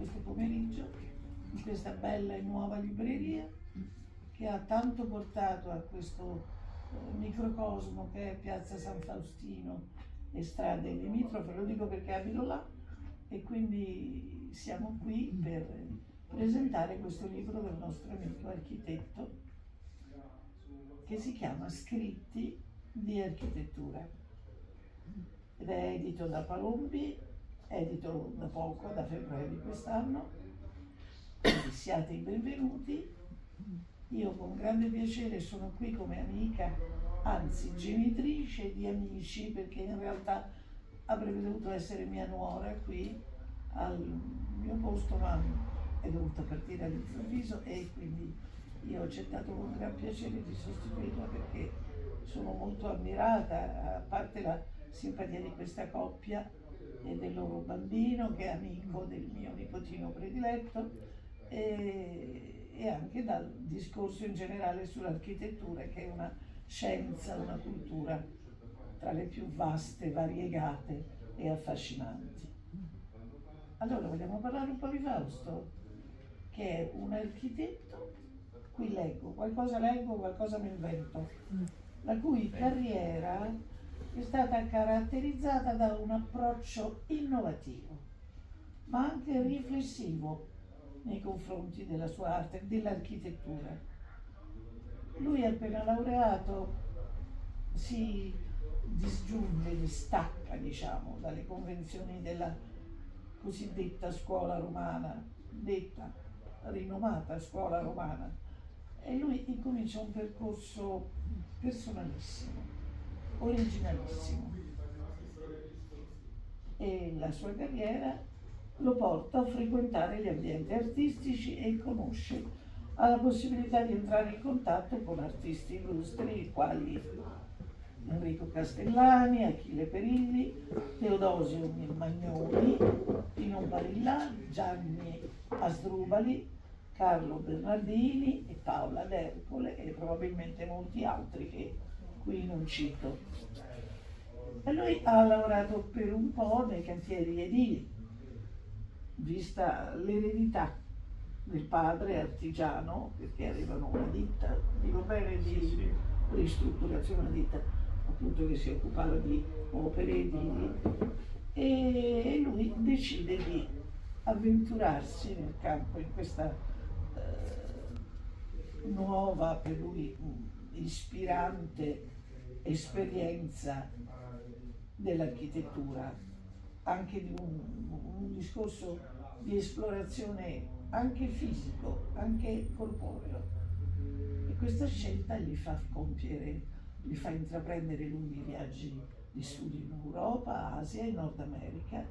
questo pomeriggio in questa bella e nuova libreria che ha tanto portato a questo microcosmo che è Piazza San Faustino e strade limitrofe. Lo dico perché abito là e quindi siamo qui per presentare questo libro del nostro amico architetto che si chiama Scritti di architettura ed è edito da Palombi, edito da poco, da febbraio di quest'anno, quindi siate i benvenuti. Io con grande piacere sono qui come amica, anzi genitrice di amici, perché in realtà avrebbe dovuto essere mia nuora qui al mio posto, ma è dovuta partire all'improvviso e quindi io ho accettato con gran piacere di sostituirla perché sono molto ammirata, a parte la simpatia di questa coppia e del loro bambino che è amico del mio nipotino prediletto e anche dal discorso in generale sull'architettura, che è una scienza, una cultura tra le più vaste, variegate e affascinanti. Allora vogliamo parlare un po' di Fausto, che è un architetto, qui leggo, qualcosa mi invento, la cui carriera è stata caratterizzata da un approccio innovativo, ma anche riflessivo nei confronti della sua arte, dell'architettura. Lui appena laureato si disgiunge, distacca, diciamo, dalle convenzioni della cosiddetta scuola romana, detta rinomata scuola romana, e lui incomincia un percorso personalissimo, originalissimo, e la sua carriera lo porta a frequentare gli ambienti artistici e conosce, ha la possibilità di entrare in contatto con artisti illustri quali Enrico Castellani, Achille Perilli, Teodosio Magnoni, Pino Barilla, Gianni Asdrubali, Carlo Bernardini e Paola d'Ercole e probabilmente molti altri che qui non cito. E lui ha lavorato per un po' nei cantieri edili, vista l'eredità del padre artigiano, perché avevano una ditta, dico bene, di ristrutturazione, una ditta appunto che si occupava di opere edili, e lui decide di avventurarsi nel campo, in questa nuova, per lui ispirante esperienza dell'architettura, anche di un discorso di esplorazione anche fisico, anche corporeo. E questa scelta gli fa intraprendere lunghi viaggi di studio in Europa, Asia e Nord America,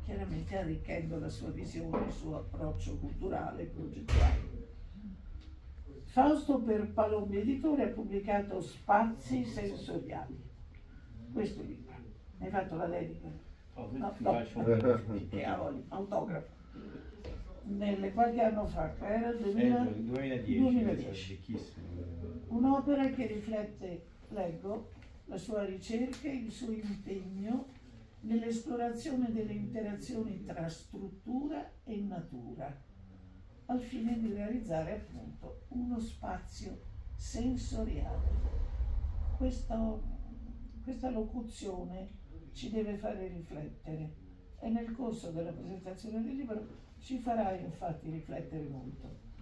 chiaramente arricchendo la sua visione, il suo approccio culturale e progettuale. Fausto per Palombi Editore ha pubblicato Spazi sensoriali. Questo libro. Hai fatto la dedica? No. Che autografo. Qualche anno fa, era il 2010. Un'opera che riflette, leggo, la sua ricerca e il suo impegno nell'esplorazione delle interazioni tra struttura e natura, al fine di realizzare appunto uno spazio sensoriale. Questa locuzione ci deve fare riflettere e nel corso della presentazione del libro ci farà infatti riflettere molto.